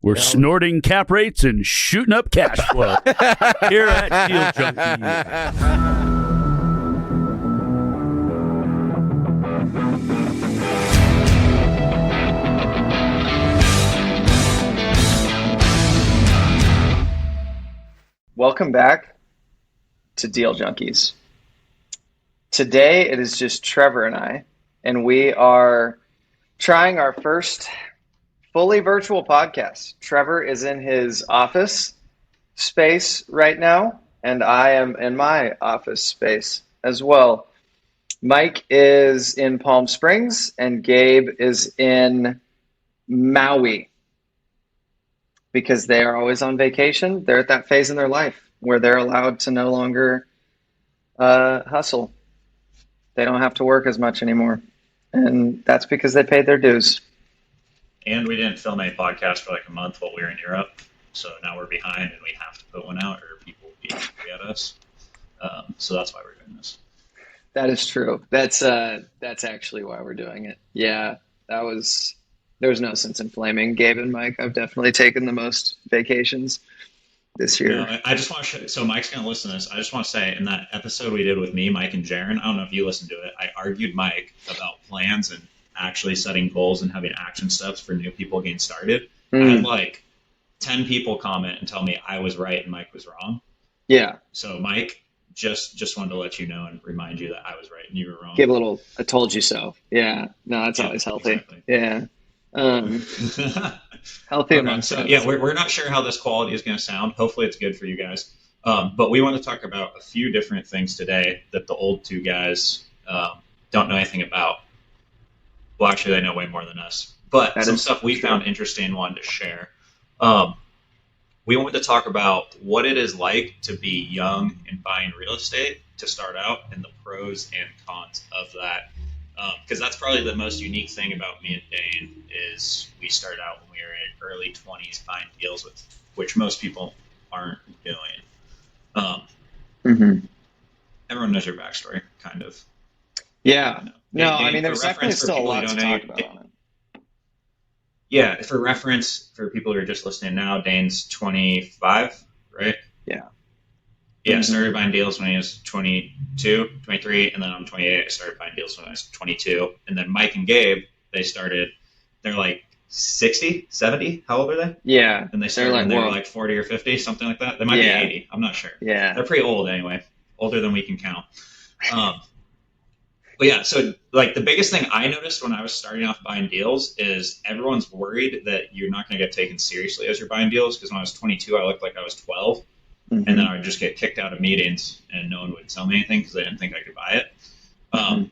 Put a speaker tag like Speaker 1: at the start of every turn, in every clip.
Speaker 1: We're snorting cap rates and shooting up cash flow here at Deal Junkie.
Speaker 2: Welcome back to Deal Junkies. Today it is just Trevor and I, and we are trying our first fully virtual podcast. Trevor is in his office space right now, and I am in my office space as well. Mike is in Palm Springs, and Gabe is in Maui. Because they are always on vacation. They're at that phase in their life where they're allowed to no longer hustle. They don't have to work as much anymore. And that's because they paid their dues.
Speaker 3: And we didn't film any podcast for like a month while we were in Europe. So now we're behind and we have to put one out or people will be angry at us. So that's why we're doing this.
Speaker 2: That is true. That's actually why we're doing it. Yeah, there's no sense in flaming Gabe and Mike. I've definitely taken the most vacations this year.
Speaker 3: No, I just want to so Mike's going to listen to this. I just want to say in that episode we did with me, Mike, and Jaron, I don't know if you listened to it, I argued Mike about plans and actually setting goals and having action steps for new people getting started. I had like 10 people comment and tell me I was right and Mike was wrong.
Speaker 2: Yeah.
Speaker 3: So Mike, just wanted to let you know and remind you that I was right and you were wrong.
Speaker 2: Give a little, I told you so. Yeah. No, that's always healthy. Exactly. Yeah. Healthy amount.
Speaker 3: So yeah, we're not sure how this quality is going to sound. Hopefully it's good for you guys. But we want to talk about a few different things today that the old two guys don't know anything about. Well, actually, they know way more than us. But some stuff we found interesting and wanted to share. We wanted to talk about what it is like to be young and buying real estate to start out and the pros and cons of that. Because that's probably the most unique thing about me and Dane is we started out when we were in early 20s buying deals with which most people aren't doing. Everyone knows your backstory, kind of.
Speaker 2: Yeah.
Speaker 3: Dane,
Speaker 2: I mean, there's definitely still a lot to talk about on it.
Speaker 3: Yeah, for reference, for people who are just listening now, Dane's 25, right?
Speaker 2: Yeah.
Speaker 3: Yeah, I started buying deals when I was 22, 23, and then I'm 28. I started buying deals when I was 22. And then Mike and Gabe, they're like 60, 70. How old are they?
Speaker 2: Yeah.
Speaker 3: And they started when they were like 40 or 50, something like that. They might be 80. I'm not sure.
Speaker 2: Yeah.
Speaker 3: They're pretty old anyway, older than we can count. But yeah, so like the biggest thing I noticed when I was starting off buying deals is everyone's worried that you're not going to get taken seriously as you're buying deals. Because when I was 22, I looked like I was 12. And then I would just get kicked out of meetings and no one would tell me anything because they didn't think I could buy it.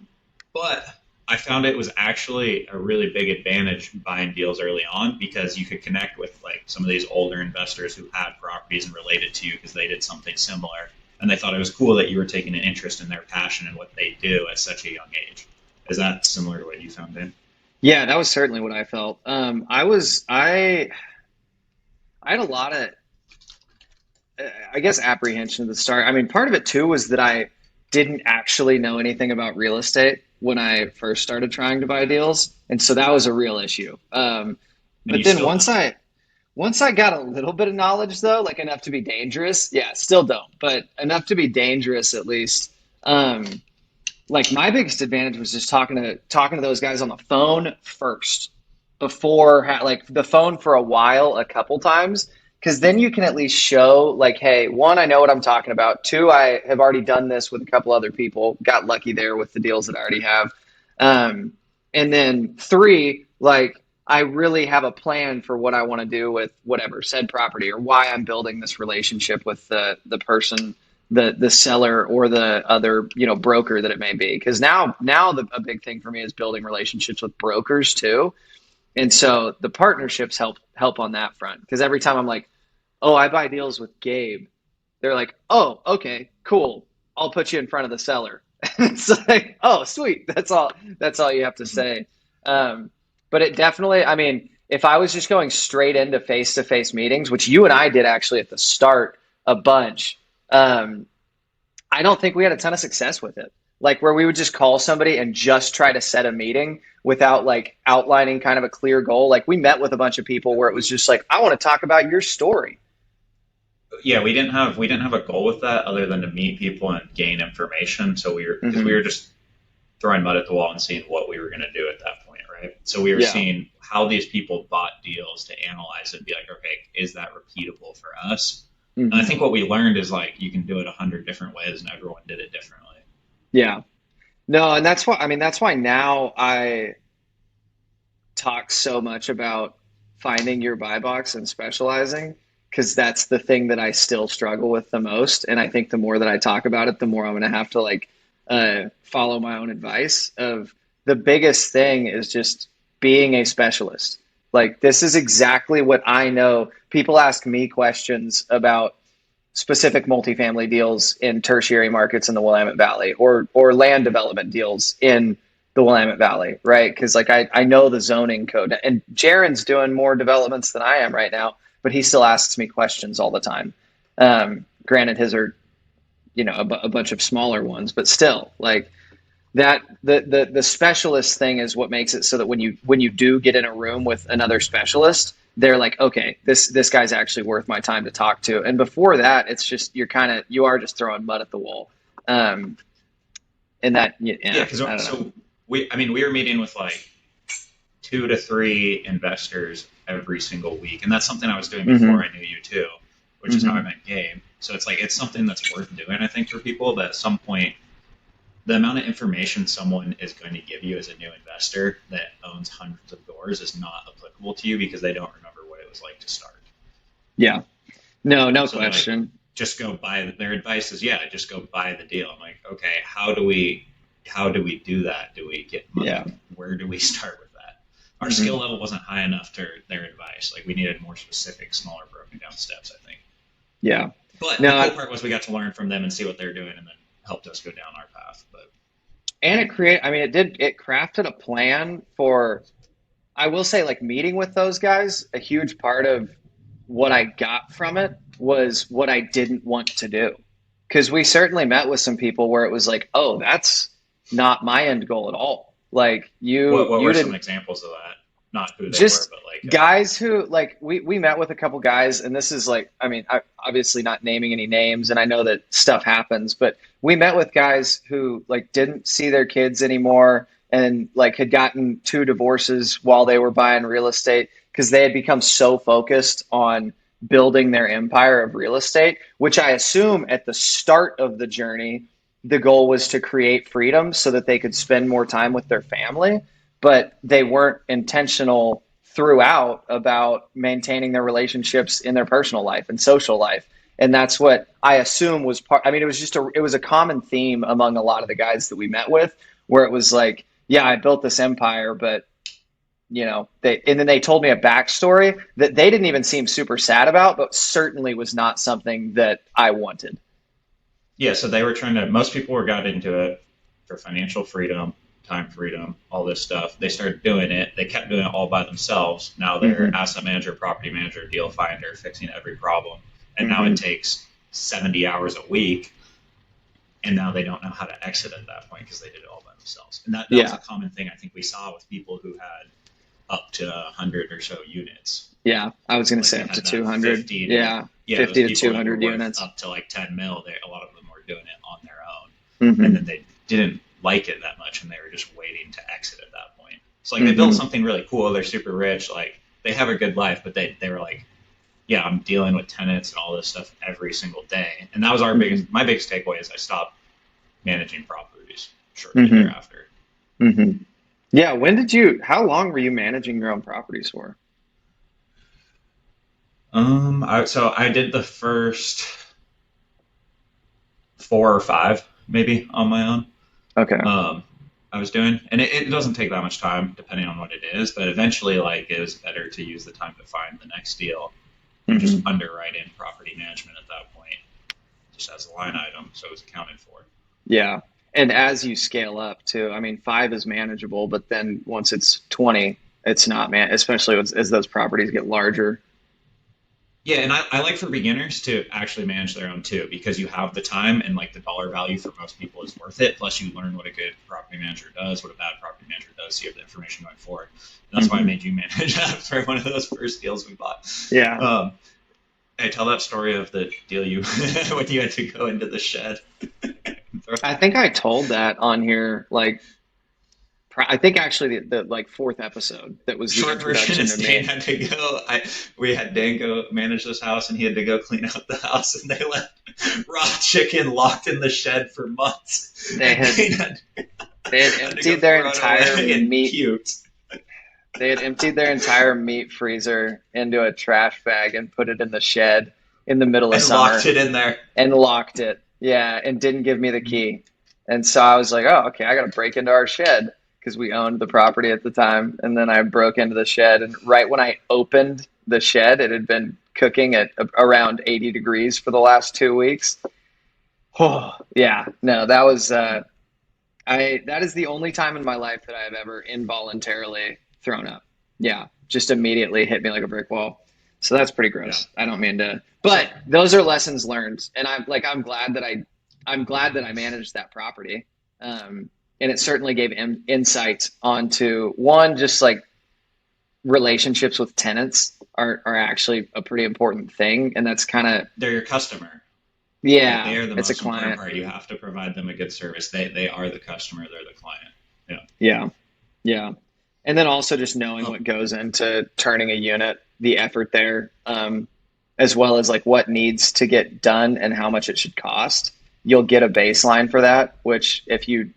Speaker 3: But I found it was actually a really big advantage buying deals early on because you could connect with like some of these older investors who had properties and related to you because they did something similar. And they thought it was cool that you were taking an interest in their passion and what they do at such a young age. Is that similar to what you found, Dan?
Speaker 2: Yeah, that was certainly what I felt. I had a lot of, I guess, apprehension at the start. I mean, part of it too was that I didn't actually know anything about real estate when I first started trying to buy deals. And so that was a real issue. But then once I got a little bit of knowledge though, like enough to be dangerous, still don't, but enough to be dangerous at least. Like my biggest advantage was just talking to those guys on the phone first before like the phone for a while, a couple times. Because then you can at least show like, hey, one, I know what I'm talking about. Two, I have already done this with a couple other people. Got lucky there with the deals that I already have. And then three, like I really have a plan for what I want to do with whatever said property or why I'm building this relationship with the person, the seller or the other, broker that it may be. Because now a big thing for me is building relationships with brokers too. And so the partnerships help on that front. Because every time I'm like, oh, I buy deals with Gabe, they're like, oh, okay, cool. I'll put you in front of the seller. It's like, oh, sweet. That's all you have to say. But it definitely, I mean, if I was just going straight into face-to-face meetings, which you and I did actually at the start a bunch, I don't think we had a ton of success with it. like where we would just call somebody and just try to set a meeting without like outlining kind of a clear goal. Like we met with a bunch of people where it was just like, I want to talk about your story.
Speaker 3: Yeah, we didn't have a goal with that other than to meet people and gain information. So because we were just throwing mud at the wall and seeing what we were going to do at that point, right? So we were seeing how these people bought deals to analyze it and be like, okay, is that repeatable for us? And I think what we learned is like you can do it 100 different ways, and everyone did it differently.
Speaker 2: Yeah. No, and that's why now I talk so much about finding your buy box and specializing, because that's the thing that I still struggle with the most. And I think the more that I talk about it, the more I'm going to have to like follow my own advice of the biggest thing is just being a specialist. Like this is exactly what I know. People ask me questions about specific multifamily deals in tertiary markets in the Willamette Valley or land development deals in the Willamette Valley, right? Because like I know the zoning code, and Jaron's doing more developments than I am right now, but he still asks me questions all the time. Granted, his are, you know, a bunch of smaller ones, but still like that the specialist thing is what makes it so that when you do get in a room with another specialist, they're like, okay, this guy's actually worth my time to talk to. And before that, it's just you are just throwing mud at the wall. And that
Speaker 3: so we were meeting with like 2 to 3 investors every single week, and that's something I was doing before I knew you too, which is how I met Gabe. So it's like it's something that's worth doing, I think, for people that at some point the amount of information someone is going to give you as a new investor that owns hundreds of doors is not applicable to you because they don't remember what it was like to start.
Speaker 2: Yeah. No
Speaker 3: So
Speaker 2: question.
Speaker 3: Like, just go buy. Their advice is, just go buy the deal. I'm like, okay, how do we do that? Do we get money?
Speaker 2: Yeah.
Speaker 3: Where do we start with that? Our skill level wasn't high enough to their advice. Like we needed more specific, smaller, broken down steps, I think.
Speaker 2: Yeah.
Speaker 3: But the cool part was we got to learn from them and see what they're doing, and then helped us go down our path.
Speaker 2: And it crafted a plan for, I will say, like meeting with those guys. A huge part of what I got from it was what I didn't want to do. Because we certainly met with some people where it was like, oh, that's not my end goal at all. Like
Speaker 3: what were some examples of that? Not who they
Speaker 2: just
Speaker 3: were, but like
Speaker 2: guys who like we met with a couple guys, and this is like, I obviously not naming any names, and I know that stuff happens, but we met with guys who like didn't see their kids anymore and like had gotten 2 divorces while they were buying real estate because they had become so focused on building their empire of real estate, which I assume at the start of the journey, the goal was to create freedom so that they could spend more time with their family. But they weren't intentional throughout about maintaining their relationships in their personal life and social life. And that's what I assume was part. I mean, it was a common theme among a lot of the guys that we met with, where it was like, yeah, I built this empire, but you know, and then they told me a backstory that they didn't even seem super sad about, but certainly was not something that I wanted.
Speaker 3: Yeah, so they were most people got into it for financial freedom, time freedom, all this stuff. They started doing it. They kept doing it all by themselves. Now they're asset manager, property manager, deal finder, fixing every problem. And now it takes 70 hours a week. And now they don't know how to exit at that point because they did it all by themselves. And that was a common thing I think we saw with people who had up to 100 or so units.
Speaker 2: Yeah, I was going to say up to 200. 50 to 200 units.
Speaker 3: Up to like 10 mil. A lot of them were doing it on their own. And then they didn't like it that much, and they were just waiting to exit at that point. So like they built something really cool. They're super rich. Like they have a good life, but they were like, yeah, I'm dealing with tenants and all this stuff every single day. And that was my biggest takeaway is I stopped managing properties shortly thereafter.
Speaker 2: Yeah. How long were you managing your own properties for?
Speaker 3: So I did the first 4 or 5 maybe on my own.
Speaker 2: Okay.
Speaker 3: I was doing, and it doesn't take that much time depending on what it is, but eventually like it was better to use the time to find the next deal and just underwrite in property management at that point, just as a line item, so it was accounted for.
Speaker 2: Yeah. And as you scale up too, I mean, 5 is manageable, but then once it's 20, it's not, man, especially as those properties get larger.
Speaker 3: Yeah, and I like for beginners to actually manage their own too, because you have the time and like the dollar value for most people is worth it. Plus, you learn what a good property manager does, what a bad property manager does. So you have the information going forward. And that's why I made you manage that for one of those first deals we bought.
Speaker 2: Yeah.
Speaker 3: Hey, tell that story of the deal you when you had to go into the shed.
Speaker 2: I think I told that on here, like, I think actually the like fourth episode that was the
Speaker 3: Short version
Speaker 2: introduction
Speaker 3: is
Speaker 2: to
Speaker 3: Dane
Speaker 2: me.
Speaker 3: had to go. We had Dane go manage this house, and he had to go clean out the house, and they left raw chicken locked in the shed for months.
Speaker 2: They had emptied their entire meat.
Speaker 3: Puked.
Speaker 2: They had emptied their entire meat freezer into a trash bag and put it in the shed in the middle of
Speaker 3: And
Speaker 2: summer.
Speaker 3: locked it in there.
Speaker 2: And locked it. Yeah, and didn't give me the key. And so I was like, oh, okay, I got to break into our shed because we owned the property at the time. And then I broke into the shed. And right when I opened the shed, it had been cooking at around 80 degrees for the last 2 weeks. Oh, yeah. No, that was that is the only time in my life that I have ever involuntarily thrown up. Yeah, just immediately hit me like a brick wall. So that's pretty gross. Yeah. I don't mean to, but those are lessons learned, and I'm glad that I managed that property, and it certainly gave insight onto one, just like relationships with tenants are actually a pretty important thing, and that's kind of
Speaker 3: they're your customer.
Speaker 2: Yeah,
Speaker 3: they are the
Speaker 2: it's
Speaker 3: most
Speaker 2: a client.
Speaker 3: important part. You have to provide them a good service. They are the customer. They're the client.
Speaker 2: Yeah. And then also just knowing what goes into turning a unit, the effort there, as well as like what needs to get done and how much it should cost. You'll get a baseline for that, which if you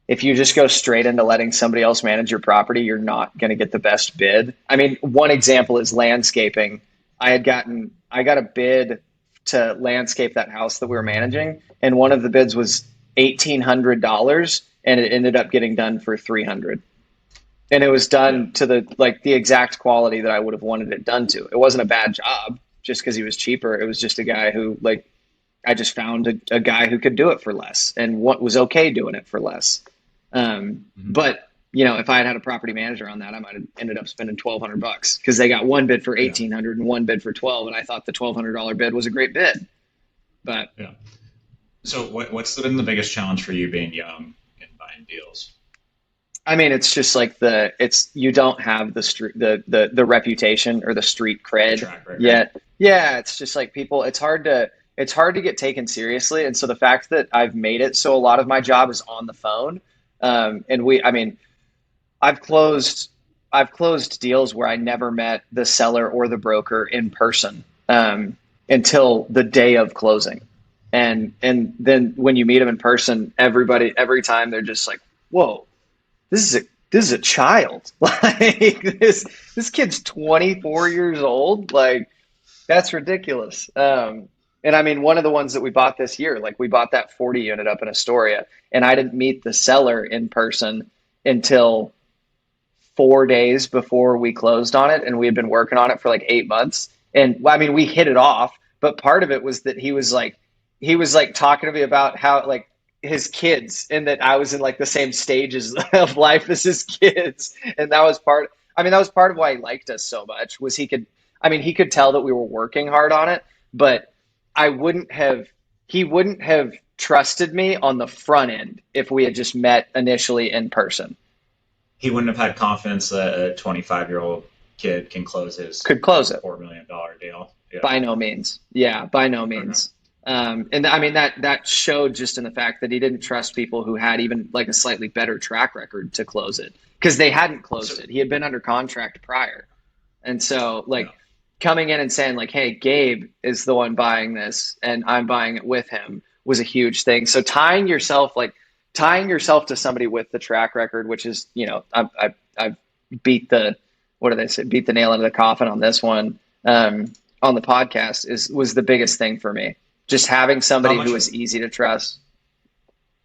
Speaker 2: just go straight into letting somebody else manage your property, you're not going to get the best bid. I mean, one example is landscaping. I got a bid to landscape that house that we were managing, and one of the bids was $1,800, and it ended up getting done for $300. And it was done to the exact quality that I would have wanted it done to. It wasn't a bad job just because he was cheaper. It was just a guy who, like, I just found a guy who could do it for less and what was okay doing it for less. But you know, if I had a property manager on that, I might have ended up spending $1,200 because they got one bid for $1,800 and one bid for $1,200, and I thought the $1,200 bid was a great bid. But
Speaker 3: yeah. So what's been the biggest challenge for you being young and buying deals?
Speaker 2: I mean, it's just like you don't have the reputation or the street cred yet. Yeah, it's just like people. It's hard to get taken seriously, and so the fact that I've made it so a lot of my job is on the phone, I've closed deals where I never met the seller or the broker in person until the day of closing, and then when you meet them in person, every time they're just like, whoa. This is a child. Like this kid's 24 years old. Like that's ridiculous. And I mean, one of the ones that we bought this year, like we bought that 40 unit up in Astoria, and I didn't meet the seller in person until 4 days before we closed on it. And we had been working on it for like 8 months. And I mean, we hit it off, but part of it was that he was like talking to me about how like his kids, and that I was in like the same stages of life as his kids. And that was part of why he liked us so much, was he could tell that we were working hard on it, but he wouldn't have trusted me on the front end if we had just met initially in person.
Speaker 3: He wouldn't have had confidence that a 25-year-old kid could close it $4 million deal. Yeah.
Speaker 2: By no means. Yeah, by no means. Okay. And I mean, that showed just in the fact that he didn't trust people who had even like a slightly better track record to close it, because they hadn't closed it. He had been under contract prior. And so coming in and saying like, hey, Gabe is the one buying this and I'm buying it with him was a huge thing. So tying yourself to somebody with the track record, which is, you know, I've beat the nail into the coffin on this one on the podcast was the biggest thing for me. Just having somebody who is easy to trust.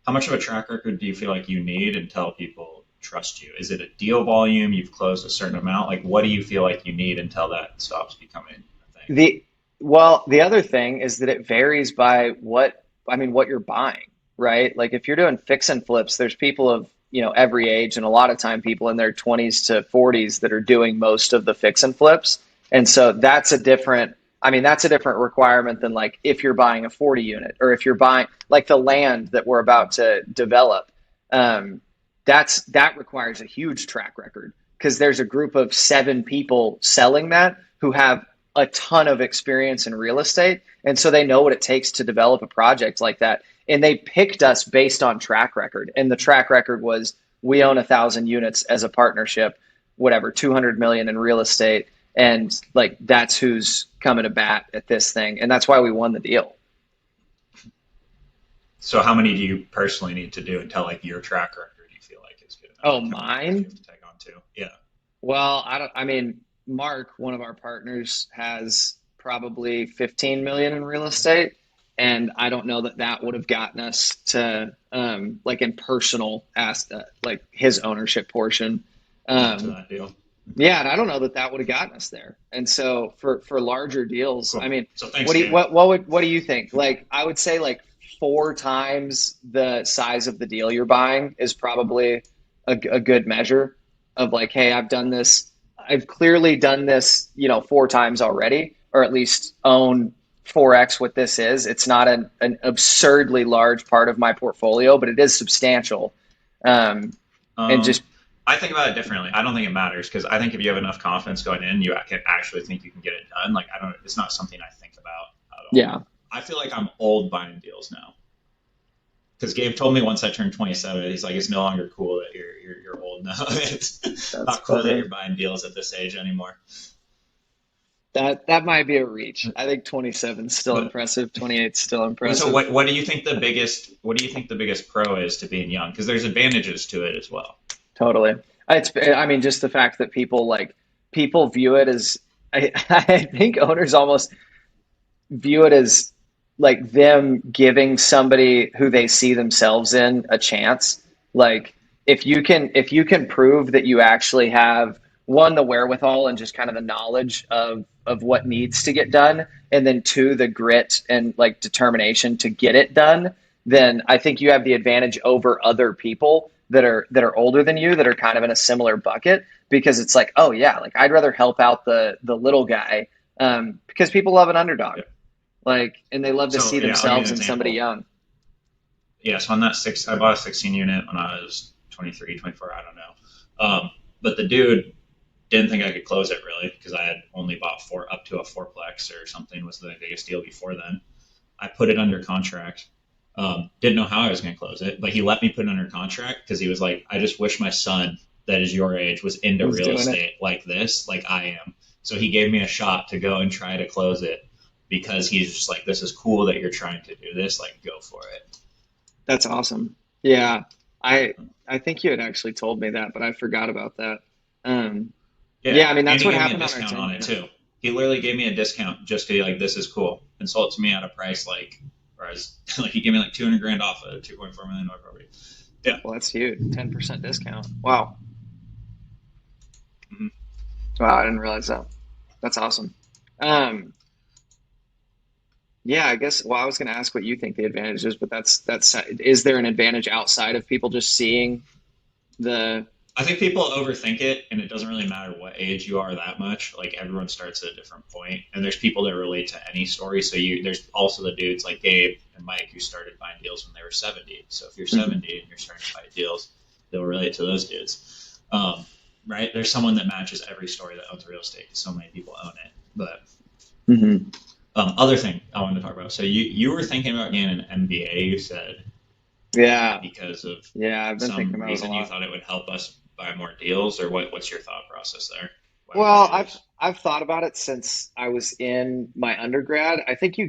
Speaker 3: How much of a track record do you feel like you need until people trust you? Is it a deal volume? You've closed a certain amount? Like, what do you feel like you need until that stops becoming a thing?
Speaker 2: The other thing is that it varies by what you're buying, right? Like if you're doing fix and flips, there's people of, you know, every age, and a lot of time people in their 20s to 40s that are doing most of the fix and flips. And so that's a different requirement than like if you're buying a 40 unit or if you're buying like the land that we're about to develop. That requires a huge track record because there's a group of 7 people selling that who have a ton of experience in real estate. And so they know what it takes to develop a project like that. And they picked us based on track record. And the track record was we own 1,000 units as a partnership, whatever, 200 million in real estate. And like, that's who's coming to bat at this thing. And that's why we won the deal.
Speaker 3: So how many do you personally need to do until like your track record you feel like is good enough?
Speaker 2: Oh, mine?
Speaker 3: To tag on to? Yeah.
Speaker 2: Well, Mark, one of our partners, has probably 15 million in real estate. And I don't know that would have gotten us to like in personal like his ownership portion.
Speaker 3: To that deal.
Speaker 2: Yeah, and I don't know that would have gotten us there. And so for larger deals,
Speaker 3: Cool.
Speaker 2: I mean,
Speaker 3: So thanks,
Speaker 2: what do you think? Like I would say like 4 times the size of the deal you're buying is probably a good measure of like, hey, I've clearly done this, 4 times already, or at least own 4x what this is. It's not an absurdly large part of my portfolio, but it is substantial. And just
Speaker 3: I think about it differently. I don't think it matters because I think if you have enough confidence going in, you can actually think you can get it done. Like it's not something I think about at all.
Speaker 2: Yeah.
Speaker 3: I feel like I'm old buying deals now. Because Gabe told me once I turned 27, he's like, it's no longer cool that you're old now. It's not cool that you're buying deals at this age anymore.
Speaker 2: That might be a reach. I think 27 is still impressive. 28 is still impressive.
Speaker 3: So what do you think the biggest pro is to being young? Because there's advantages to it as well.
Speaker 2: Totally. Just the fact that people view it as, I think owners almost view it as like them giving somebody who they see themselves in a chance. Like if you can prove that you actually have one, the wherewithal and just kind of the knowledge of what needs to get done, and then 2, the grit and like determination to get it done, then I think you have the advantage over other people that are older than you that are kind of in a similar bucket, because it's like, oh yeah, like I'd rather help out the little guy because people love an underdog.
Speaker 3: Yep.
Speaker 2: Like, and they love to see themselves in somebody young.
Speaker 3: Yeah, so on that I bought a 16 unit when I was 23, 24, I don't know. But the dude didn't think I could close it really because I had only bought up to a 4-plex or something was the biggest deal before then. I put it under contract. Didn't know how I was going to close it, but he let me put it under contract because he was like, I just wish my son that is your age was into real estate like this, like I am. So he gave me a shot to go and try to close it because he's just like, this is cool that you're trying to do this, like go for it.
Speaker 2: That's awesome. Yeah. I think you had actually told me that, but I forgot about that. Yeah, I mean, that's what happened
Speaker 3: on it too. He literally gave me a discount just to be like, this is cool, and sold it to me at a price like, he gave me like $200,000 off a $2.4 million property. Yeah.
Speaker 2: Well, that's huge. 10% discount. Wow.
Speaker 3: Mm-hmm.
Speaker 2: Wow, I didn't realize that. That's awesome. Yeah, I guess. Well, I was going to ask what you think the advantage is, but that's. Is there an advantage outside of people just seeing the?
Speaker 3: I think people overthink it, and it doesn't really matter what age you are that much. Like everyone starts at a different point, and there's people that relate to any story. So there's also the dudes like Gabe and Mike who started buying deals when they were 70. So if you're 70 and you're starting to buy deals, they'll relate to those dudes, right? There's someone that matches every story that owns real estate because so many people own it. But other thing I wanted to talk about. So you were thinking about getting an MBA, you said.
Speaker 2: Yeah.
Speaker 3: Because of
Speaker 2: I've been thinking about
Speaker 3: reason
Speaker 2: it a lot.
Speaker 3: You thought it would help us buy more deals, or what's your thought process there?
Speaker 2: Well, I've thought about it since I was in my undergrad. I think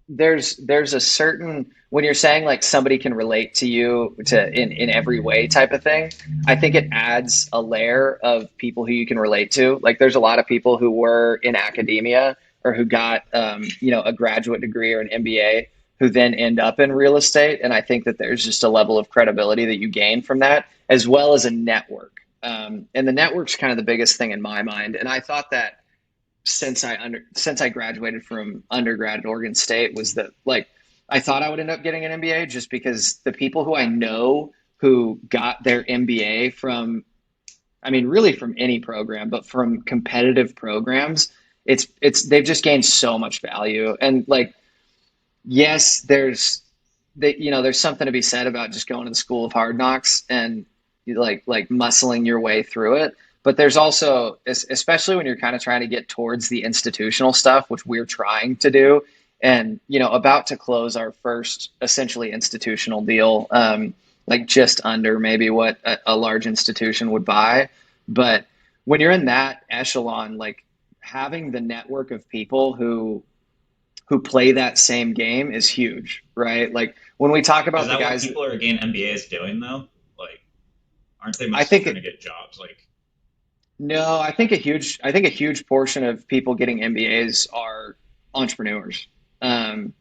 Speaker 2: there's a certain, when you're saying like somebody can relate to you in every way type of thing, I think it adds a layer of people who you can relate to. Like there's a lot of people who were in academia or who got a graduate degree or an MBA who then end up in real estate. And I think that there's just a level of credibility that you gain from that, as well as a network. And the network's kind of the biggest thing in my mind. And I thought that since I graduated from undergrad at Oregon State was that like, I thought I would end up getting an MBA just because the people who I know who got their MBA from, I mean, really from any program, but from competitive programs, they've just gained so much value. And like, yes, there's something to be said about just going to the school of hard knocks and like muscling your way through it. But there's also, especially when you're kind of trying to get towards the institutional stuff, which we're trying to do, and about to close our first essentially institutional deal, like just under maybe what a large institution would buy. But when you're in that echelon, like having the network of people who play that same game is huge, right? Like when we talk about
Speaker 3: Is that
Speaker 2: the guys,
Speaker 3: what people are getting MBAs doing though? Like, aren't they
Speaker 2: I
Speaker 3: mostly
Speaker 2: think
Speaker 3: trying to get jobs? Like,
Speaker 2: no, I think a huge portion of people getting MBAs are entrepreneurs, and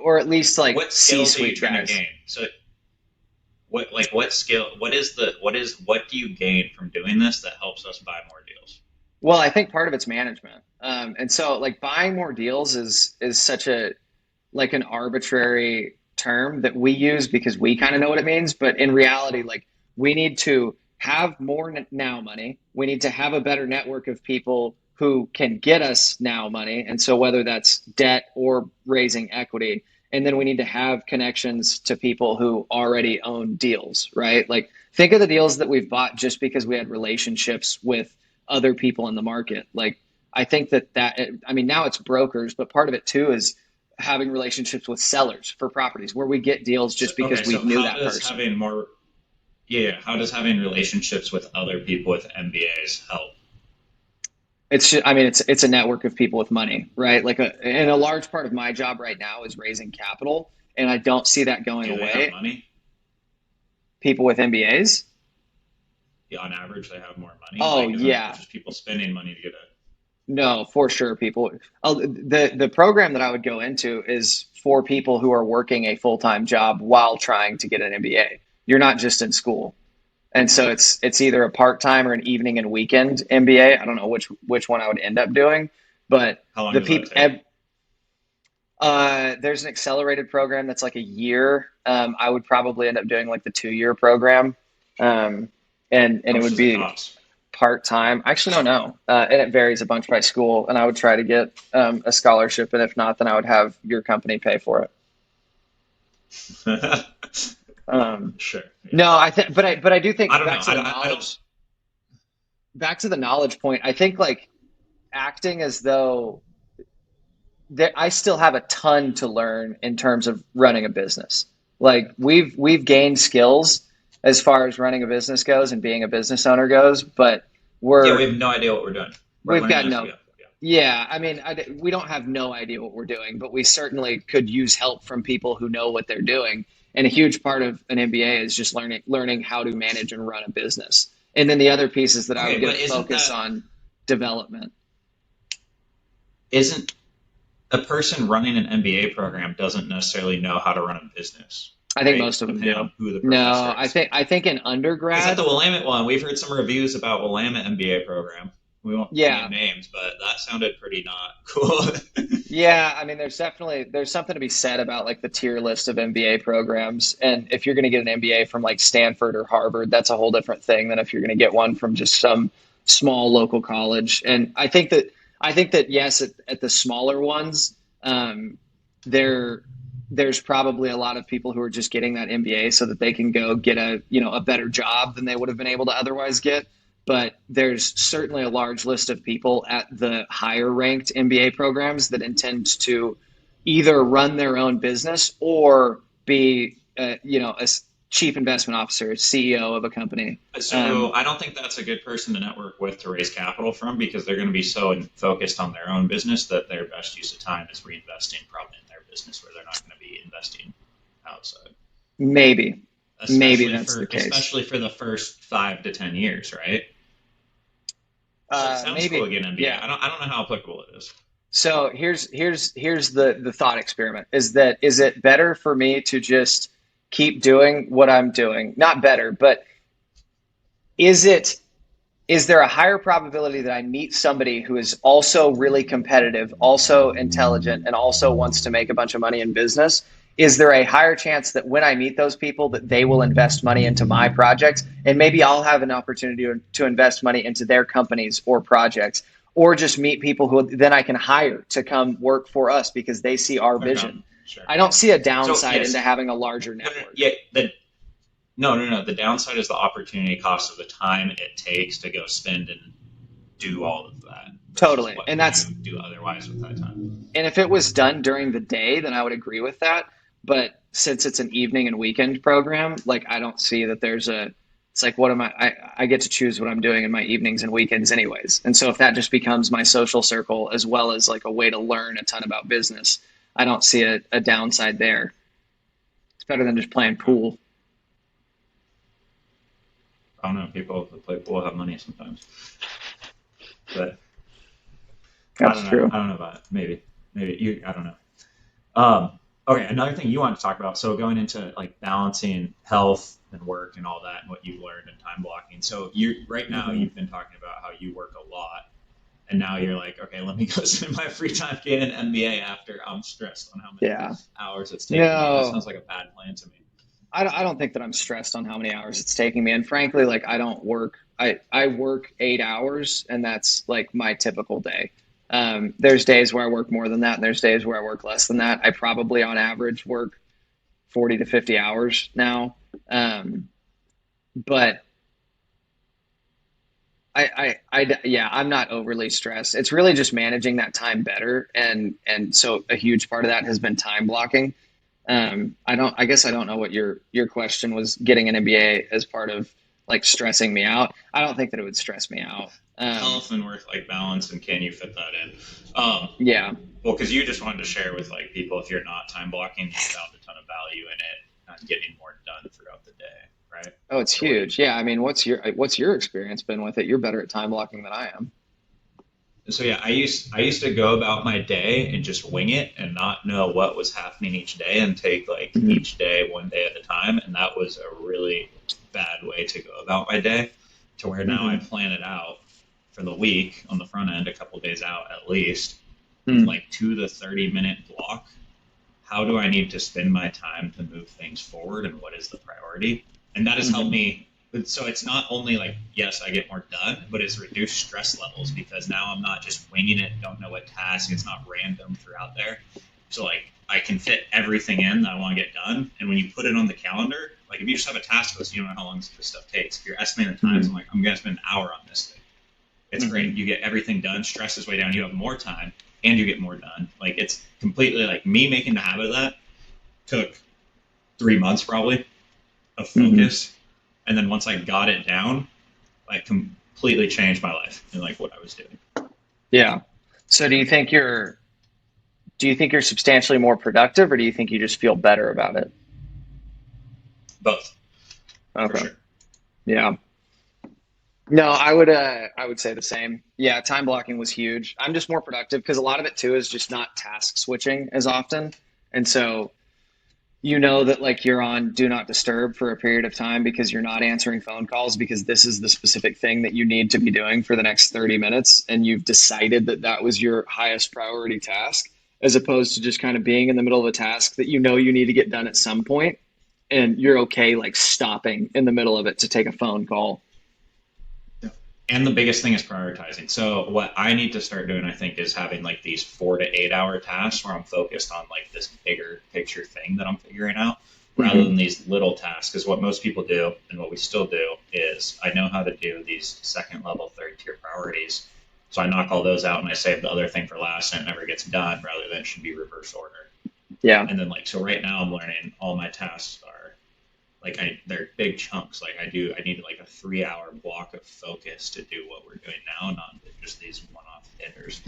Speaker 2: or at least like
Speaker 3: what skills are you
Speaker 2: C-suite
Speaker 3: trying
Speaker 2: guys.
Speaker 3: to gain? So, what skill? What do you gain from doing this that helps us buy more deals?
Speaker 2: Well, I think part of it's management, and so like buying more deals is such a like an arbitrary term that we use because we kind of know what it means. But in reality, like we need to have more now money. We need to have a better network of people who can get us now money. And so whether that's debt or raising equity, and then we need to have connections to people who already own deals, right? Like think of the deals that we've bought just because we had relationships with other people in the market. Like I think I mean, now it's brokers, but part of it too is having relationships with sellers for properties where we get deals just because we knew that person.
Speaker 3: How does having relationships with other people with MBAs help?
Speaker 2: It's a network of people with money, right? And a large part of my job right now is raising capital, and I don't see that going
Speaker 3: Do they
Speaker 2: away.
Speaker 3: have money?
Speaker 2: People with MBAs?
Speaker 3: Yeah, on average, they have more money.
Speaker 2: Oh,
Speaker 3: Like, isn't
Speaker 2: yeah.
Speaker 3: it just people spending money to get a?
Speaker 2: No, for sure, people. The program that I would go into is for people who are working a full-time job while trying to get an MBA. You're not just in school. And so it's either a part-time or an evening and weekend MBA. I don't know which one I would end up doing, but
Speaker 3: How long
Speaker 2: the
Speaker 3: does that
Speaker 2: people
Speaker 3: take?
Speaker 2: there's an accelerated program that's like a year. I would probably end up doing like the 2-year program, and
Speaker 3: How
Speaker 2: it
Speaker 3: much
Speaker 2: would
Speaker 3: does it
Speaker 2: be
Speaker 3: cost?
Speaker 2: part-time. I actually don't know, and it varies a bunch by school. And I would try to get a scholarship, and if not, then I would have your company pay for it.
Speaker 3: Sure. Yeah.
Speaker 2: No, but I do think
Speaker 3: I don't know. I don't.
Speaker 2: back to the knowledge point. I think like acting as though I still have a ton to learn in terms of running a business. Like we've gained skills as far as running a business goes and being a business owner goes, but
Speaker 3: Yeah, we have no idea what we're doing. We're
Speaker 2: we've
Speaker 3: learning
Speaker 2: got
Speaker 3: as
Speaker 2: no
Speaker 3: we go. Yeah.
Speaker 2: yeah. I mean, we don't have no idea what we're doing, but we certainly could use help from people who know what they're doing. And a huge part of an MBA is just learning how to manage and run a business. And then the other piece is that I would
Speaker 3: Okay,
Speaker 2: get
Speaker 3: but
Speaker 2: a focus on development.
Speaker 3: isn't a person running an MBA program doesn't necessarily know how to run a business,
Speaker 2: I think
Speaker 3: right?
Speaker 2: most of them
Speaker 3: Depending
Speaker 2: do.
Speaker 3: on who the
Speaker 2: No,
Speaker 3: professor is.
Speaker 2: I think in
Speaker 3: Because at
Speaker 2: undergrad,
Speaker 3: the Willamette one, we've heard some reviews about Willamette MBA program. We won't
Speaker 2: yeah.
Speaker 3: name names, but that sounded pretty not cool.
Speaker 2: Yeah, I mean, there's something to be said about like the tier list of MBA programs, and if you're going to get an MBA from like Stanford or Harvard, that's a whole different thing than if you're going to get one from just some small local college. And I think that yes, at the smaller ones, there there's probably a lot of people who are just getting that MBA so that they can go get a better job than they would have been able to otherwise get. But there's certainly a large list of people at the higher ranked MBA programs that intend to either run their own business or be, a chief investment officer, CEO of a company.
Speaker 3: So I don't think that's a good person to network with to raise capital from because they're going to be so focused on their own business that their best use of time is reinvesting probably in their business where they're not going to be investing outside.
Speaker 2: Maybe
Speaker 3: Especially
Speaker 2: that's the case.
Speaker 3: Especially for the first 5 to 10 years, right? So it sounds
Speaker 2: Maybe,
Speaker 3: cool again, MBA.
Speaker 2: yeah.
Speaker 3: I don't know how applicable it is.
Speaker 2: So here's the thought experiment: is it better for me to just keep doing what I'm doing? Not better, but is there a higher probability that I meet somebody who is also really competitive, also intelligent, and also wants to make a bunch of money in business? is there a higher chance that when I meet those people that they will invest money into my projects, and maybe I'll have an opportunity to invest money into their companies or projects, or just meet people who then I can hire to come work for us because they see our vision.
Speaker 3: Sure.
Speaker 2: I don't see a downside
Speaker 3: So, yes.
Speaker 2: into having a larger network.
Speaker 3: No. The downside is the opportunity cost of the time it takes to go spend and do all of that.
Speaker 2: Totally. And that's
Speaker 3: do otherwise with that time.
Speaker 2: And if it was done during the day, then I would agree with that. But since it's an evening and weekend program, like I don't see that it's like, what am I get to choose what I'm doing in my evenings and weekends anyways. And so if that just becomes my social circle as well as like a way to learn a ton about business, I don't see a downside there. It's better than just playing pool.
Speaker 3: I don't know. People that play pool have money sometimes. But
Speaker 2: That's true.
Speaker 3: I don't know about it. Maybe you. I don't know. Okay, another thing you want to talk about. So going into like balancing health and work and all that, and what you've learned in time blocking. So right now you've been talking about how you work a lot, and now you're like, okay, let me go spend my free time getting an MBA after I'm stressed on how many hours it's taking.
Speaker 2: No.
Speaker 3: That sounds like a bad plan to me.
Speaker 2: I don't think that I'm stressed on how many hours it's taking me. And frankly, like I don't work, I work 8 hours and that's like my typical day. There's days where I work more than that. And there's days where I work less than that. I probably on average work 40 to 50 hours now. But I'm not overly stressed. It's really just managing that time better. And so a huge part of that has been time blocking. I guess I don't know what your question was, getting an MBA as part of like stressing me out. I don't think that it would stress me out.
Speaker 3: Health and work-life balance, and can you fit that in?
Speaker 2: Yeah.
Speaker 3: Well, because you just wanted to share with like people, if you're not time blocking, you found a ton of value in it, not getting more done throughout the day, right?
Speaker 2: Oh, it's huge. Yeah. I mean, what's your experience been with it? You're better at time blocking than I am.
Speaker 3: So yeah, I used to go about my day and just wing it and not know what was happening each day and take like each day one day at a time, and that was a really bad way to go about my day. To where now I plan it out for the week on the front end, a couple of days out at least, like 2 to 30-minute block. How do I need to spend my time to move things forward, and what is the priority? And that has helped me. So it's not only like, yes, I get more done, but it's reduced stress levels because now I'm not just winging it, don't know what task, it's not random throughout there. So like I can fit everything in that I want to get done. And when you put it on the calendar, like if you just have a task list, you don't know how long this stuff takes. If you're estimating the times, I'm like, I'm going to spend an hour on this thing. It's great. You get everything done. Stress is way down. You have more time and you get more done. Like it's completely like me making the habit of that took 3 months probably of focus. And then once I got it down, like completely changed my life and like what I was doing.
Speaker 2: Yeah. So do you think you're substantially more productive, or do you think you just feel better about it?
Speaker 3: Both.
Speaker 2: Okay.
Speaker 3: For sure.
Speaker 2: Yeah. No, I would say the same. Yeah, time blocking was huge. I'm just more productive because a lot of it too is just not task switching as often. And so you know that like you're on do not disturb for a period of time because you're not answering phone calls because this is the specific thing that you need to be doing for the next 30 minutes. And you've decided that that was your highest priority task, as opposed to just kind of being in the middle of a task that you know you need to get done at some point, and you're okay like stopping in the middle of it to take a phone call.
Speaker 3: And the biggest thing is prioritizing. So what I need to start doing, I think, is having like these 4 to 8 hour tasks where I'm focused on like this bigger picture thing that I'm figuring out, rather than these little tasks. Because what most people do, and what we still do, is I know how to do these second level, third tier priorities. So I knock all those out and I save the other thing for last, and it never gets done, rather than it should be reverse order.
Speaker 2: Yeah.
Speaker 3: And then like, so right now I'm learning all my tasks are like they're big chunks. Like I need like a 3 hour block of focus to do what we're doing now, not just these one-off dinners.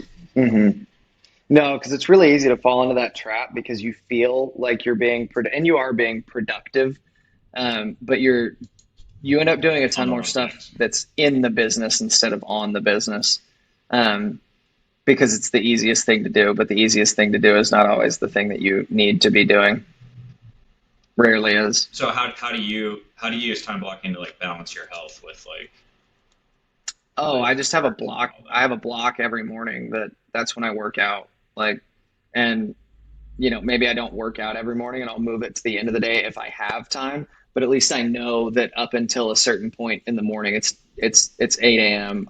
Speaker 2: No, because it's really easy to fall into that trap because you feel like you're being and you are being productive, but you end up doing a ton more stuff that's in the business instead of on the business, because it's the easiest thing to do. But the easiest thing to do is not always the thing that you need to be doing. Rarely is.
Speaker 3: So how do you use time blocking to like balance your health with like?
Speaker 2: Oh, I just have a block. I have a block every morning that's when I work out. Like, and maybe I don't work out every morning and I'll move it to the end of the day if I have time. But at least I know that up until a certain point in the morning, it's 8 a.m.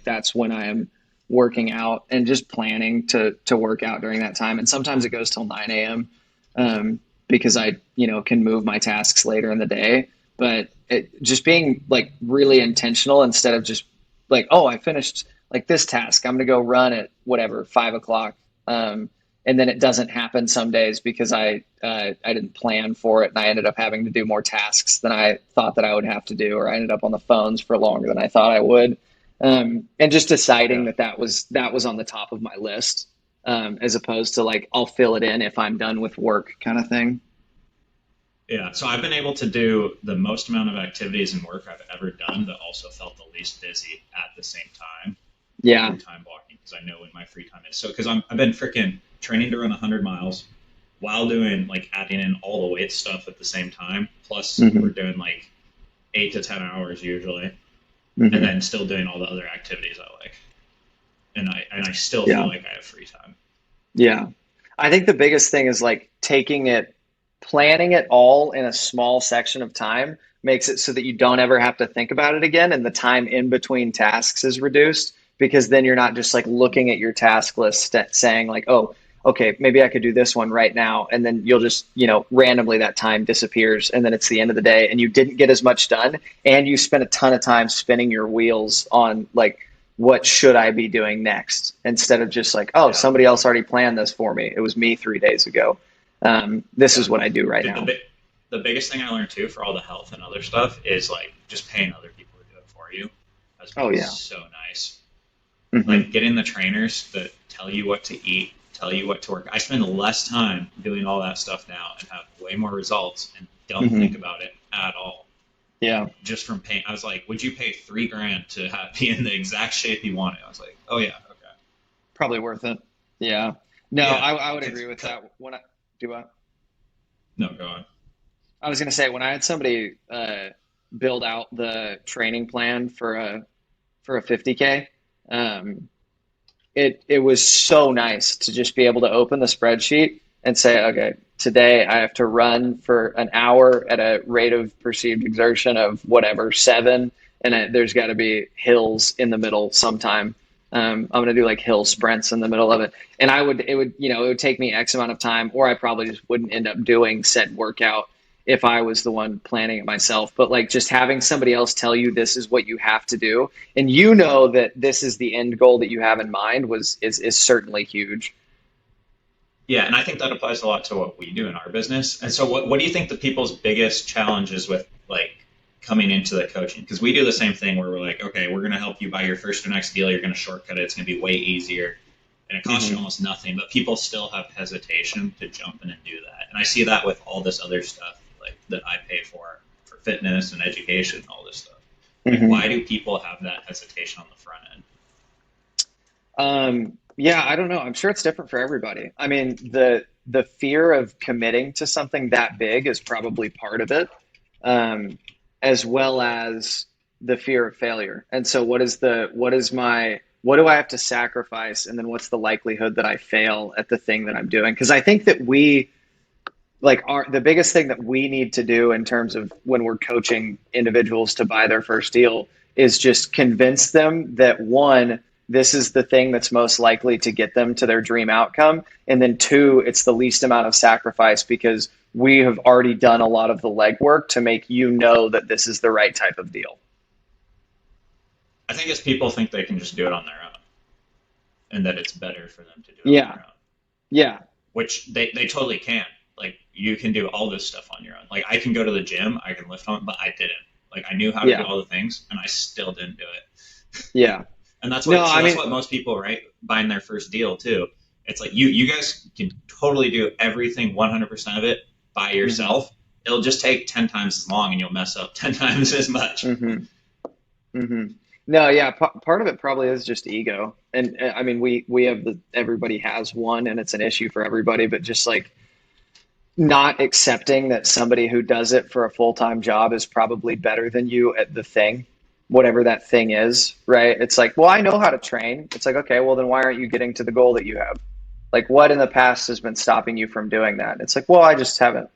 Speaker 2: That's when I am working out and just planning to work out during that time. And sometimes it goes till 9 a.m. Because I, can move my tasks later in the day. But just being like really intentional instead of just like, oh, I finished like this task, I'm going to go run at whatever, 5 o'clock. And then it doesn't happen some days because I didn't plan for it, and I ended up having to do more tasks than I thought that I would have to do, or I ended up on the phones for longer than I thought I would. And just deciding that was on the top of my list, as opposed to like I'll fill it in if I'm done with work kind of thing.
Speaker 3: Yeah, so I've been able to do the most amount of activities and work I've ever done, but also felt the least busy at the same time.
Speaker 2: Yeah.
Speaker 3: Time blocking, because I know when my free time is. So, because I've been freaking training to run 100 miles while doing like adding in all the weight stuff at the same time. Plus, we're doing like 8 to 10 hours usually, and then still doing all the other activities I like. And I still feel like I have free time.
Speaker 2: Yeah, I think the biggest thing is like planning it all in a small section of time makes it so that you don't ever have to think about it again, and the time in between tasks is reduced, because then you're not just like looking at your task list saying like, oh, okay, maybe I could do this one right now. And then you'll just, randomly that time disappears, and then it's the end of the day and you didn't get as much done. And you spent a ton of time spinning your wheels on like, what should I be doing next? Instead of just like, oh, somebody else already planned this for me. It was me 3 days ago. This is what I do right now.
Speaker 3: The biggest thing I learned too for all the health and other stuff is like just paying other people to do it for you. That's so nice. Like getting the trainers that tell you what to eat, tell you what to work. I spend less time doing all that stuff now and have way more results and don't think about it at all.
Speaker 2: Yeah.
Speaker 3: Just from paying. I was like, would you pay $3,000 to be in the exact shape you wanted? I was like, oh yeah, okay.
Speaker 2: Probably worth it. Yeah. No, yeah, I would agree with that.
Speaker 3: No, go on.
Speaker 2: I was going to say, when I had somebody build out the training plan for a 50K, it was so nice to just be able to open the spreadsheet and say, okay, today I have to run for an hour at a rate of perceived exertion of whatever, 7, and there's got to be hills in the middle sometime. I'm going to do like hill sprints in the middle of it. And it would take me X amount of time, or I probably just wouldn't end up doing said workout if I was the one planning it myself. But like just having somebody else tell you this is what you have to do, and that this is the end goal that you have in mind is certainly huge.
Speaker 3: Yeah, and I think that applies a lot to what we do in our business. And so what do you think the people's biggest challenges with like coming into the coaching? Because we do the same thing where we're like, okay, we're going to help you buy your first or next deal. You're going to shortcut it. It's going to be way easier. And it costs you almost nothing, but people still have hesitation to jump in and do that. And I see that with all this other stuff like that I pay for fitness and education and all this stuff. Like, why do people have that hesitation on the front end?
Speaker 2: Yeah, I don't know. I'm sure it's different for everybody. I mean, the fear of committing to something that big is probably part of it, as well as the fear of failure. And so what do I have to sacrifice? And then what's the likelihood that I fail at the thing that I'm doing? Because I think that the biggest thing that we need to do in terms of when we're coaching individuals to buy their first deal is just convince them that, one, this is the thing that's most likely to get them to their dream outcome. And then 2, it's the least amount of sacrifice because we have already done a lot of the legwork to make that this is the right type of deal.
Speaker 3: I think it's people think they can just do it on their own and that it's better for them to do it on their own.
Speaker 2: Yeah.
Speaker 3: Which they totally can. Like you can do all this stuff on your own. Like I can go to the gym, I can lift on, but I didn't. Like I knew how to do all the things and I still didn't do it.
Speaker 2: Yeah.
Speaker 3: And that's what most people, right, buying their first deal too. It's like you guys can totally do everything 100% of it by yourself. It'll just take 10 times as long and you'll mess up 10 times as much.
Speaker 2: No, yeah, part of it probably is just ego. And I mean, we have everybody has one and it's an issue for everybody, but just like not accepting that somebody who does it for a full-time job is probably better than you at the thing, whatever that thing is, right? It's like, well, I know how to train. It's like, okay, well then why aren't you getting to the goal that you have? Like, what in the past has been stopping you from doing that? It's like, well, I just haven't,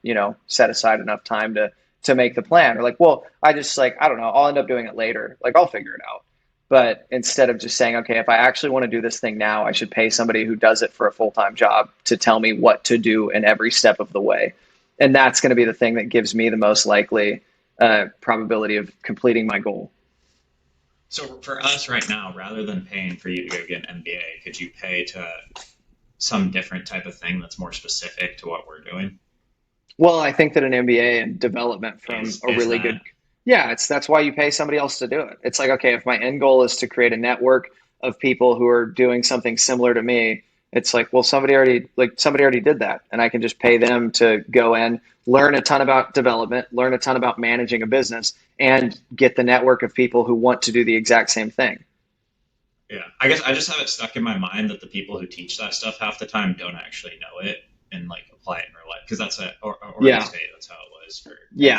Speaker 2: set aside enough time to make the plan. Or like, well, I just like, I don't know, I'll end up doing it later. Like, I'll figure it out. But instead of just saying, okay, if I actually want to do this thing now, I should pay somebody who does it for a full-time job to tell me what to do in every step of the way. And that's going to be the thing that gives me the most likely probability of completing my goal.
Speaker 3: So for us right now, rather than paying for you to go get an MBA, could you pay to some different type of thing that's more specific to what we're doing?
Speaker 2: Well, I think that an MBA and development from a really good, that's why you pay somebody else to do it. It's like, okay, if my end goal is to create a network of people who are doing something similar to me, it's like, well, somebody already did that, and I can just pay them to go in, learn a ton about development, learn a ton about managing a business, and get the network of people who want to do the exact same thing.
Speaker 3: Yeah, I guess I just have it stuck in my mind that the people who teach that stuff half the time don't actually know it and like apply it in real life, because that's Oregon State. That's how it was for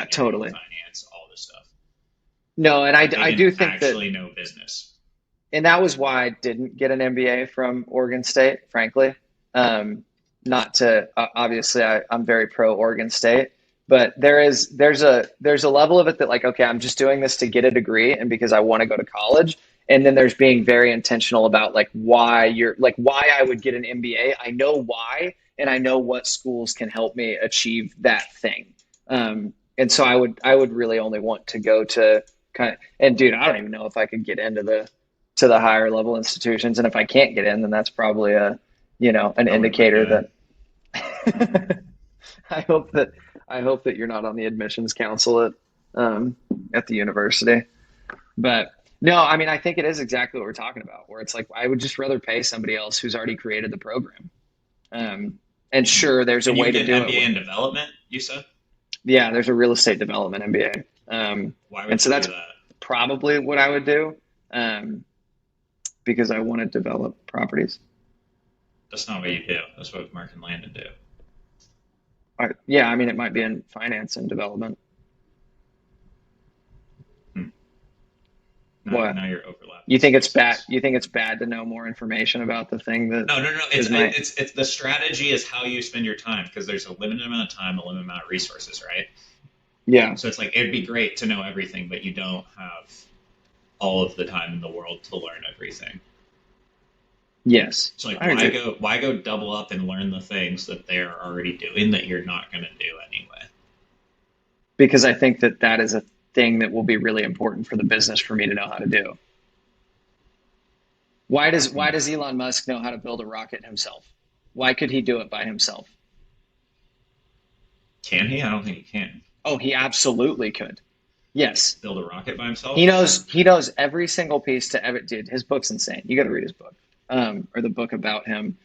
Speaker 2: totally
Speaker 3: finance, all this stuff.
Speaker 2: No, and I do think
Speaker 3: actually know business.
Speaker 2: And that was why I didn't get an MBA from Oregon State, frankly. Not to obviously, I'm very pro Oregon State, but there's a level of it that like, okay, I'm just doing this to get a degree and because I want to go to college. And then there's being very intentional about like why I would get an MBA. I know why, and I know what schools can help me achieve that thing. And so I would really only want to go to and dude, I don't even know if I could get into the higher level institutions. And if I can't get in, then that's probably an indicator that I hope that you're not on the admissions council at the university. But no, I mean, I think it is exactly what we're talking about, where it's like, I would just rather pay somebody else who's already created the program. And sure, there's a way to do it.
Speaker 3: MBA in development, you said?
Speaker 2: Yeah, there's a real estate development MBA.
Speaker 3: Why would you do that?
Speaker 2: Probably what I would do. Because I want to develop properties.
Speaker 3: That's not what you do. That's what Mark and Landon do.
Speaker 2: Yeah, I mean, it might be in finance and development. What?
Speaker 3: Now you're overlapping.
Speaker 2: You think it's bad? You think it's bad to know more information about the thing that?
Speaker 3: No. It's the strategy is how you spend your time, because there's a limited amount of time, a limited amount of resources, right?
Speaker 2: Yeah.
Speaker 3: So it's like it'd be great to know everything, but you don't have all of the time in the world to learn everything.
Speaker 2: Yes.
Speaker 3: So like, why go double up and learn the things that they're already doing that you're not going to do anyway?
Speaker 2: Because I think that is a thing that will be really important for the business for me to know how to do. Why does Elon Musk know how to build a rocket himself? Why could he do it by himself?
Speaker 3: Can he? I don't think he can.
Speaker 2: Oh, he absolutely could. Yes.
Speaker 3: Build a rocket by himself?
Speaker 2: He knows every single piece to ever. Dude, his book's insane. You got to read his book, or the book about him.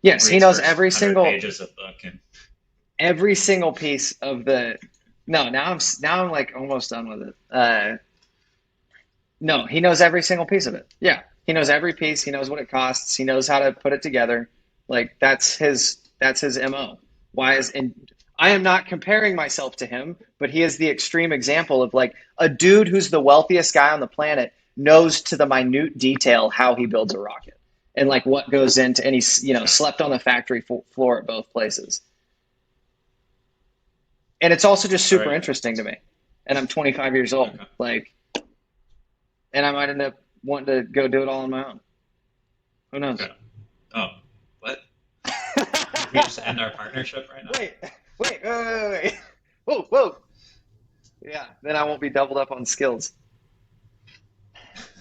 Speaker 2: Yes, he knows every single
Speaker 3: pages of book and
Speaker 2: every single piece of the. No, now I'm like almost done with it. No, he knows every single piece of it. Yeah, he knows every piece. He knows what it costs. He knows how to put it together. Like that's his MO. I am not comparing myself to him, but he is the extreme example of like a dude who's the wealthiest guy on the planet knows to the minute detail how he builds a rocket and like what goes into, and he's, slept on the factory floor at both places. And it's also just super interesting to me. And I'm 25 years old, and I might end up wanting to go do it all on my own. Who knows?
Speaker 3: Okay. Oh, what? We just end our partnership right now?
Speaker 2: Wait. Whoa. Yeah, then I won't be doubled up on skills.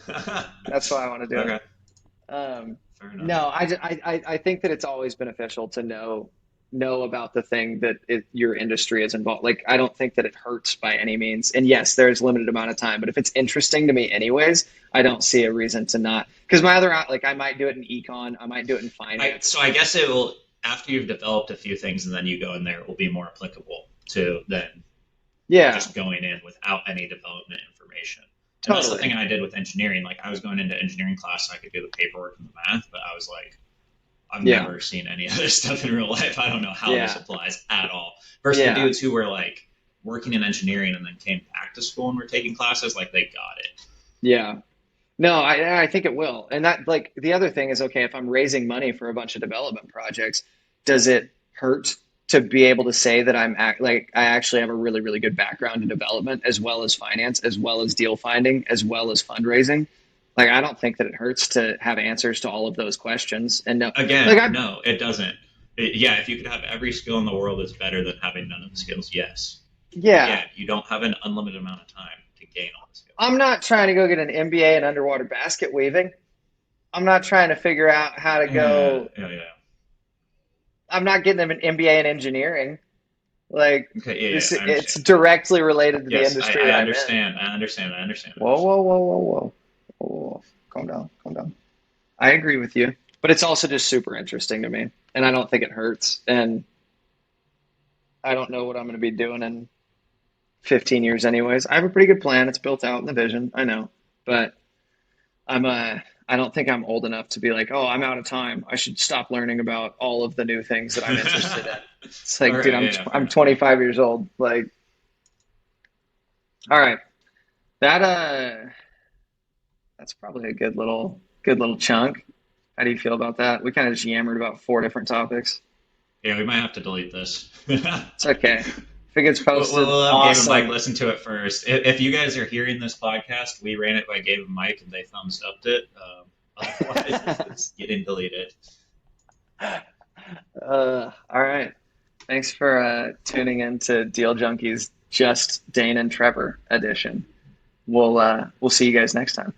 Speaker 2: That's why I want to do it.
Speaker 3: Fair enough.
Speaker 2: No, I think that it's always beneficial to know about the thing that your industry is involved. Like, I don't think that it hurts by any means. And yes, there's limited amount of time, but if it's interesting to me anyways, I don't see a reason to not. Because I might do it in econ, I might do it in finance.
Speaker 3: So I guess it will, after you've developed a few things and then you go in there, it will be more applicable to then just going in without any development information. And that's the thing I did with engineering. Like, I was going into engineering class so I could do the paperwork and the math, but I was like, I've never seen any of this stuff in real life. I don't know how this applies at all. Versus the dudes who were like working in engineering and then came back to school and were taking classes, like they got it.
Speaker 2: Yeah. No, I think it will. And that, like, the other thing is, okay, if I'm raising money for a bunch of development projects, does it hurt to be able to say that I actually have a really, really good background in development as well as finance, as well as deal finding, as well as fundraising? Like, I don't think that it hurts to have answers to all of those questions. And no, like
Speaker 3: Again,
Speaker 2: I,
Speaker 3: no, it doesn't. Yeah, if you could have every skill in the world, it's better than having none of the skills. Yes.
Speaker 2: yeah,
Speaker 3: Again, you don't have an unlimited amount of time to gain all the skills.
Speaker 2: I'm not trying to go get an MBA in underwater basket weaving. I'm not trying to figure out how to
Speaker 3: Yeah,
Speaker 2: go.
Speaker 3: yeah, yeah.
Speaker 2: I'm not getting them an MBA in engineering. Like
Speaker 3: Okay, yeah,
Speaker 2: this,
Speaker 3: I
Speaker 2: it's
Speaker 3: understand.
Speaker 2: directly related to the
Speaker 3: Yes,
Speaker 2: industry
Speaker 3: I
Speaker 2: I'm in.
Speaker 3: understand. I understand. I understand. I
Speaker 2: Whoa,
Speaker 3: understand.
Speaker 2: whoa, whoa, whoa, whoa, whoa, whoa. Calm down, calm down. I agree with you, but it's also just super interesting to me, and I don't think it hurts. And I don't know what I'm going to be doing in 15 years, anyways. I have a pretty good plan. It's built out in the vision. I know, but I don't think I'm old enough to be like, oh, I'm out of time. I should stop learning about all of the new things that I'm interested in. It's
Speaker 3: All
Speaker 2: like, dude,
Speaker 3: right, yeah, fair
Speaker 2: I'm
Speaker 3: enough.
Speaker 2: 25 years old. Like, all right, that that's probably a good little chunk. How do you feel about that? We kind of just yammered about four different topics.
Speaker 3: Yeah, we might have to delete this.
Speaker 2: It's okay. If it gets posted,
Speaker 3: We'll have Gabe and Mike
Speaker 2: awesome.
Speaker 3: listen to it first. If you guys are hearing this podcast, we ran it by Gabe and Mike, and they thumbs upped it. Otherwise, it's getting deleted.
Speaker 2: All right. Thanks for tuning in to Deal Junkies, just Dane and Trevor edition. We'll see you guys next time.